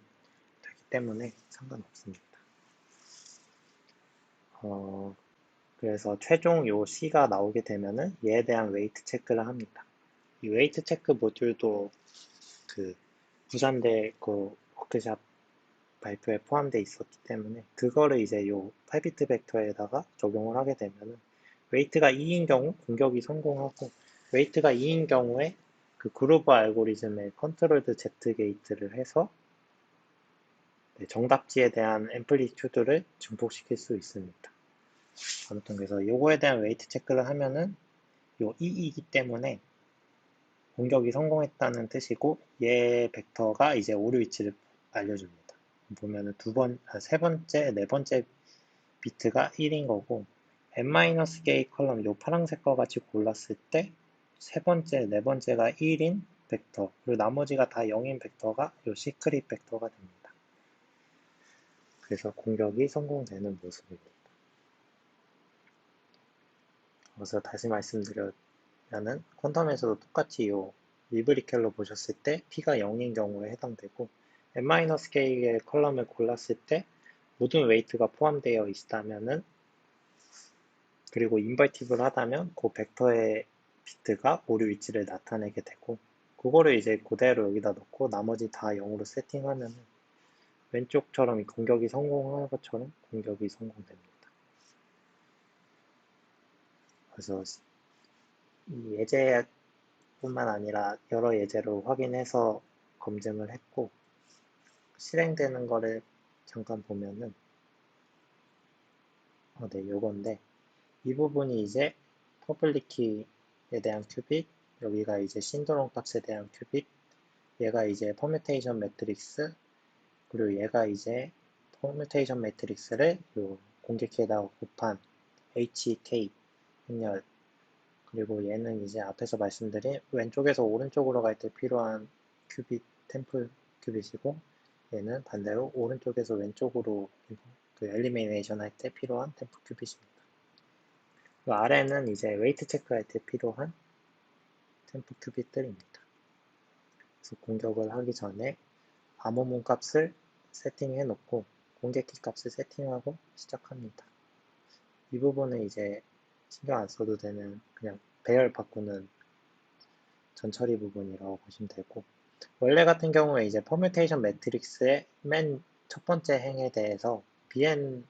되기 때문에 상관없습니다. 그래서 최종 요 C가 나오게 되면은 얘에 대한 웨이트 체크를 합니다. 이 웨이트 체크 모듈도 그 부산대 그 워크샵 발표에 포함되어 있었기 때문에 그거를 이제 요 8비트 벡터에다가 적용을 하게 되면은 웨이트가 2인 경우 공격이 성공하고, 웨이트가 2인 경우에 그 그루브 알고리즘의 컨트롤드 Z 게이트를 해서 정답지에 대한 앰플리튜드를 증폭시킬 수 있습니다. 아무튼 그래서 요거에 대한 웨이트 체크를 하면은 요 2이기 때문에 공격이 성공했다는 뜻이고, 얘 벡터가 이제 오류 위치를 알려줍니다. 보면은 세 번째, 네 번째 비트가 1인 거고, n-k 컬럼 요 파란색 거 같이 골랐을 때 세 번째, 네 번째가 1인 벡터, 그리고 나머지가 다 0인 벡터가 요 시크릿 벡터가 됩니다. 그래서 공격이 성공되는 모습입니다. 그래서 다시 말씀드리면은 퀀텀에서도 똑같이 요 리브리켈로 보셨을 때 P가 0인 경우에 해당되고, n-k의 컬럼을 골랐을 때 모든 웨이트가 포함되어 있다면은, 그리고 인버티브를 하다면 그 벡터의 비트가 오류 위치를 나타내게 되고, 그거를 이제 그대로 여기다 넣고 나머지 다 0으로 세팅하면 왼쪽처럼 공격이 성공한 것처럼 공격이 성공됩니다. 그래서 이 예제뿐만 아니라 여러 예제로 확인해서 검증을 했고, 실행되는 거를 잠깐 보면은 네, 요건데, 이 부분이 이제 퍼블릭 키에 대한 큐빅, 여기가 이제 신드롬 값에 대한 큐빅, 얘가 이제 퍼뮤테이션 매트릭스, 그리고 얘가 이제 퍼뮤테이션 매트릭스를 요 공개키에다가 곱한 HK 행렬, 그리고 얘는 이제 앞에서 말씀드린 왼쪽에서 오른쪽으로 갈 때 필요한 큐빅, 템플 큐빅이고, 얘는 반대로 오른쪽에서 왼쪽으로 그 엘리미네이션 할 때 필요한 템플 큐빅입니다. 그 아래는 이제 웨이트 체크할 때 필요한 템플 큐빅들입니다. 그래서 공격을 하기 전에 암호문 값을 세팅해 놓고 공개키 값을 세팅하고 시작합니다. 이 부분은 이제 신경 안 써도 되는 그냥 배열 바꾸는 전처리 부분이라고 보시면 되고, 원래 같은 경우에 이제 퍼뮤테이션 매트릭스의 맨 첫 번째 행에 대해서 bn을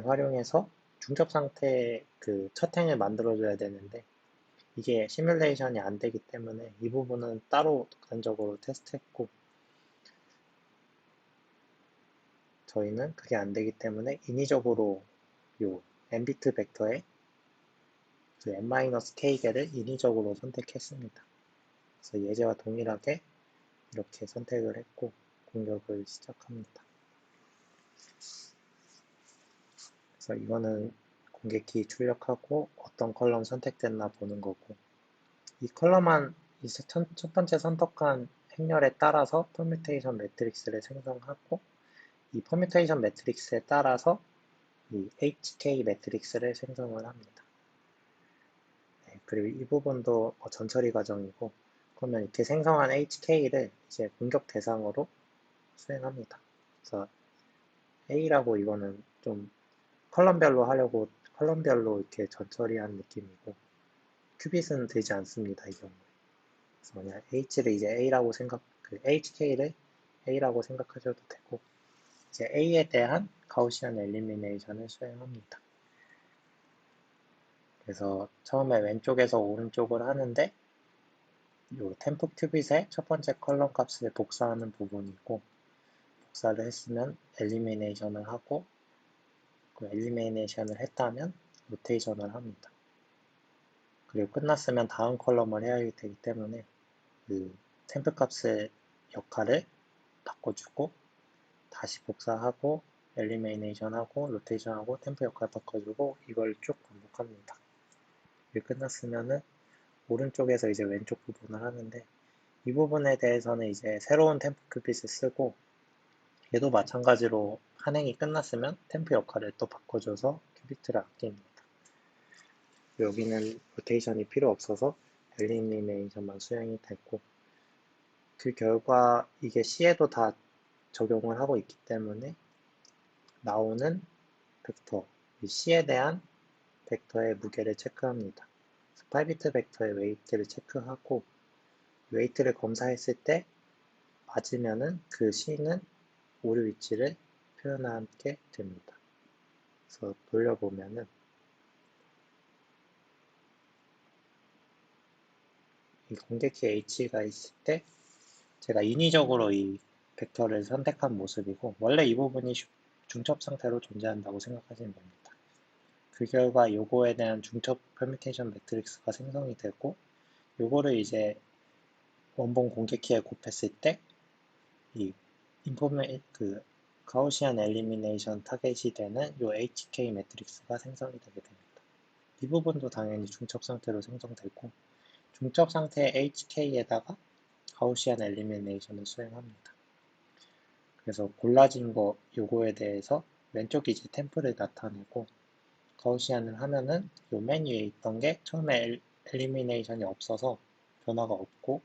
활용해서 중첩 상태의 그 첫 행을 만들어줘야 되는데, 이게 시뮬레이션이 안 되기 때문에 이 부분은 따로 독단적으로 테스트했고, 저희는 그게 안 되기 때문에 인위적으로 요 n비트 벡터의 그 n-k개를 인위적으로 선택했습니다. 그래서 예제와 동일하게 이렇게 선택을 했고 공격을 시작합니다. 그래서 이거는 공개키 출력하고 어떤 컬럼 선택됐나 보는 거고, 이 컬럼만 이제 첫 번째 선택한 행렬에 따라서 퍼뮤테이션 매트릭스를 생성하고, 이 퍼뮤테이션 매트릭스에 따라서 이 HK 매트릭스를 생성을 합니다. 네, 그리고 이 부분도 전처리 과정이고, 그러면 이렇게 생성한 HK를 이제 공격 대상으로 수행합니다. 그래서 A라고 이거는 좀 컬럼별로 하려고 컬럼별로 이렇게 전처리한 느낌이고, 큐빗은 되지 않습니다, 이 경우에. 그래서 그냥 H를 이제 A라고 HK를 A라고 생각하셔도 되고, 이제 A에 대한 가우시안 엘리미네이션을 수행합니다. 그래서 처음에 왼쪽에서 오른쪽을 하는데, 요 템프 큐빗의 첫 번째 컬럼 값을 복사하는 부분이고, 복사를 했으면 엘리미네이션을 하고, 그 엘리미네이션을 했다면 로테이션을 합니다. 그리고 끝났으면 다음 컬럼을 해야 되기 때문에 그 템프 값의 역할을 바꿔주고, 다시 복사하고 엘리미네이션하고 로테이션하고 템프 역할 바꿔주고, 이걸 쭉 반복합니다. 이게 끝났으면은 오른쪽에서 이제 왼쪽 부분을 하는데, 이 부분에 대해서는 이제 새로운 템프 큐빗을 쓰고, 얘도 마찬가지로 한 행이 끝났으면 템프 역할을 또 바꿔줘서 큐비트를 아낍니다. 여기는 로테이션이 필요 없어서 엘리미네이션만 수행이 됐고, 그 결과 이게 C에도 다 적용을 하고 있기 때문에 나오는 벡터, 이 C에 대한 벡터의 무게를 체크합니다. 8비트 벡터의 웨이트를 체크하고, 웨이트를 검사했을 때 맞으면은 그 C는 오류 위치를 표현하게 됩니다. 그래서 돌려보면은 이 공개키 H가 있을 때 제가 인위적으로 이 벡터를 선택한 모습이고, 원래 이 부분이 중첩 상태로 존재한다고 생각하시면 됩니다. 그 결과 요거에 대한 중첩 퍼뮤테이션 매트릭스가 생성이 되고, 요거를 이제 원본 공개키에 곱했을 때 이 가우시안 엘리미네이션 타겟이 되는 요 HK 매트릭스가 생성이 되게 됩니다. 이 부분도 당연히 중첩 상태로 생성되고, 중첩 상태의 HK에다가 가우시안 엘리미네이션을 수행합니다. 그래서 골라진 거 요거에 대해서 왼쪽이 이제 템플을 나타내고, 가우시안을 하면은 요 맨 위에 있던 게 처음에 엘리미네이션이 없어서 변화가 없고,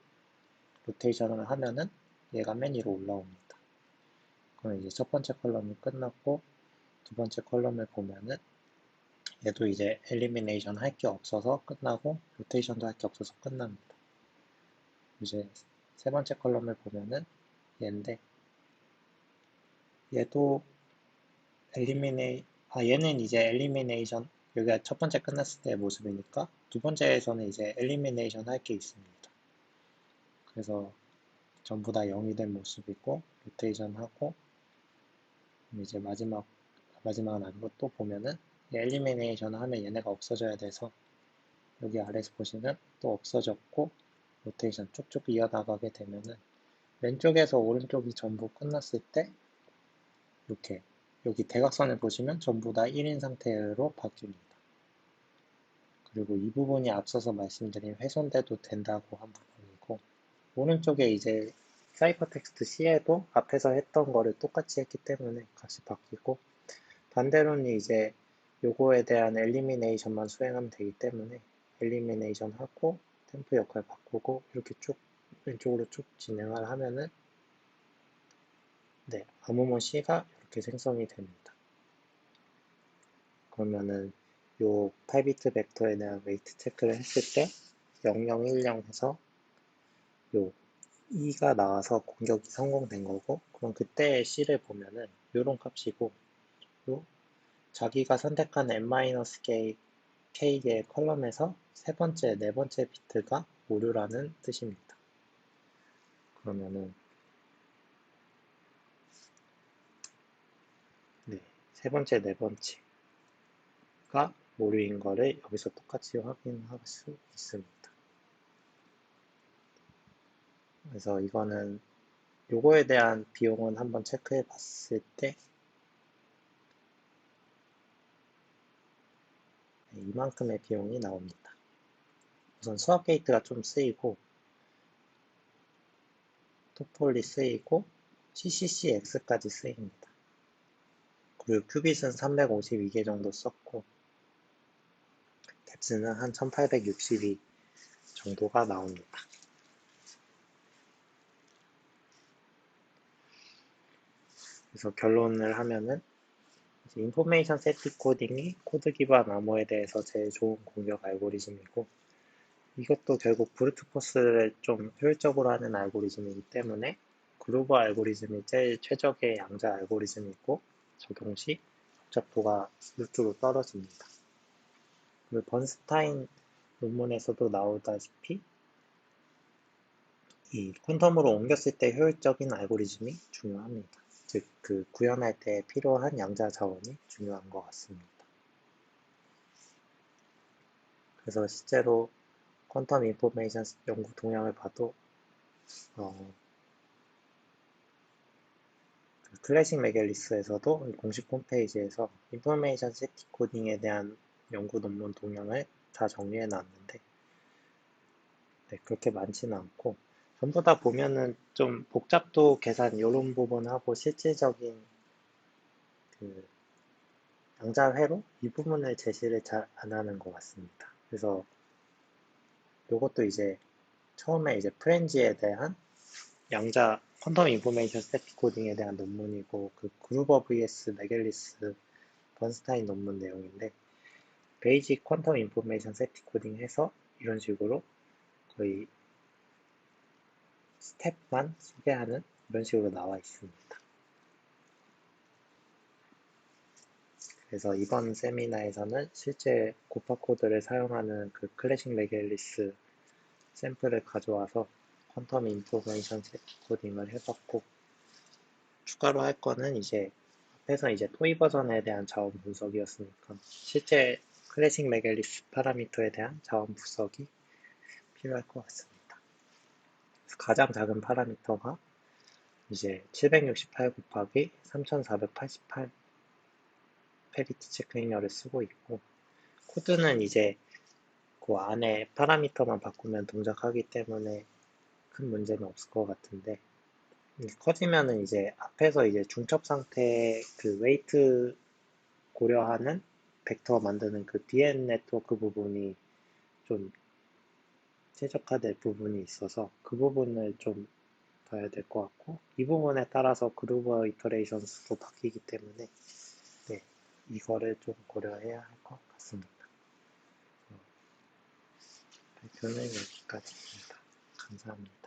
로테이션을 하면은 얘가 맨 위로 올라옵니다. 그럼 이제 첫 번째 컬럼이 끝났고, 두 번째 컬럼을 보면은 얘도 이제 엘리미네이션 할 게 없어서 끝나고, 로테이션도 할 게 없어서 끝납니다. 이제 세 번째 컬럼을 보면은 얘인데, 얘도 얘는 이제 엘리미네이션, 여기가 첫 번째 끝났을 때의 모습이니까 두 번째에서는 이제 엘리미네이션 할 게 있습니다. 그래서 전부 다 0이 된 모습이고, 로테이션 하고, 이제 마지막은 아니고 또 보면은 엘리미네이션 하면 얘네가 없어져야 돼서 여기 아래에서 보시면 또 없어졌고, 로테이션 쭉쭉 이어나가게 되면은 왼쪽에서 오른쪽이 전부 끝났을 때 이렇게 여기 대각선을 보시면 전부 다 1인 상태로 바뀝니다. 그리고 이 부분이 앞서서 말씀드린 훼손돼도 된다고 한 부분이고, 오른쪽에 이제 사이퍼텍스트 C에도 앞에서 했던 거를 똑같이 했기 때문에 값이 바뀌고, 반대로는 이제 요거에 대한 엘리미네이션만 수행하면 되기 때문에 엘리미네이션 하고 템프 역할 바꾸고 이렇게 쭉 왼쪽으로 쭉 진행을 하면은 네, 아무모 C가 이렇게 생성이 됩니다. 그러면은 요 8비트 벡터에 대한 웨이트 체크를 했을 때 0010 해서 요 2가 나와서 공격이 성공된 거고, 그럼 그때의 C를 보면은 요런 값이고, 요 자기가 선택한 n-k의 컬럼에서 세 번째, 네 번째 비트가 오류라는 뜻입니다. 그러면은 네, 세 번째, 네 번째가 오류인 거를 여기서 똑같이 확인할 수 있습니다. 그래서 이거는 요거에 대한 비용은 한번 체크해 봤을 때 이만큼의 비용이 나옵니다. 우선 수학 게이트가 좀 쓰이고, 토폴리 쓰이고, CCCX까지 쓰입니다. 그리고 큐빗은 352개 정도 썼고, 뎁스는 한 1862 정도가 나옵니다. 그래서 결론을 하면은, 인포메이션 세트 코딩이 코드 기반 암호에 대해서 제일 좋은 공격 알고리즘이고, 이것도 결국 브루트 포스를 좀 효율적으로 하는 알고리즘이기 때문에 그루버 알고리즘이 제일 최적의 양자 알고리즘이고, 적용 시 복잡도가 루트로 떨어집니다. 그리고 번스타인 논문에서도 나오다시피 이 퀀텀으로 옮겼을 때 효율적인 알고리즘이 중요합니다. 즉, 그 구현할 때 필요한 양자 자원이 중요한 것 같습니다. 그래서 실제로 퀀텀 인포메이션 연구 동향을 봐도 클래식 메갤리스에서도 공식 홈페이지에서 인포메이션 세티 코딩에 대한 연구 논문 동향을 다 정리해 놨는데, 네, 그렇게 많지는 않고, 전부 다 보면은 좀 복잡도 계산 이런 부분하고 실질적인 그 양자 회로 이 부분을 제시를 잘 안 하는 것 같습니다. 그래서 이것도 이제 처음에 이제 프렌지에 대한 양자 퀀텀 인포메이션 스태틱 코딩에 대한 논문이고, 그 그루버 vs 메갤리스 번스타인 논문 내용인데, 베이직 퀀텀 인포메이션 세팅 코딩 해서 이런 식으로 거의 스텝만 소개하는 이런 식으로 나와 있습니다. 그래서 이번 세미나에서는 실제 고파 코드를 사용하는 그 클래식 메갤리스 샘플을 가져와서 퀀텀 인포메이션 세팅 코딩을 해봤고, 추가로 할 거는 이제 앞에서 이제 토이 버전에 대한 자원 분석이었으니까 실제 클래식 메갤리스 파라미터에 대한 자원 분석이 필요할 것 같습니다. 가장 작은 파라미터가 이제 768 곱하기 3488 페리티 체크 행렬을 쓰고 있고, 코드는 이제 그 안에 파라미터만 바꾸면 동작하기 때문에 큰 문제는 없을 것 같은데, 커지면은 이제 앞에서 이제 중첩 상태 그 웨이트 고려하는 벡터 만드는 그 DN 네트워크 부분이 좀 최적화될 부분이 있어서 그 부분을 좀 봐야 될 것 같고, 이 부분에 따라서 그루버 이터레이션 수도 바뀌기 때문에 네, 이거를 좀 고려해야 할 것 같습니다. 발표는 여기까지입니다. 감사합니다.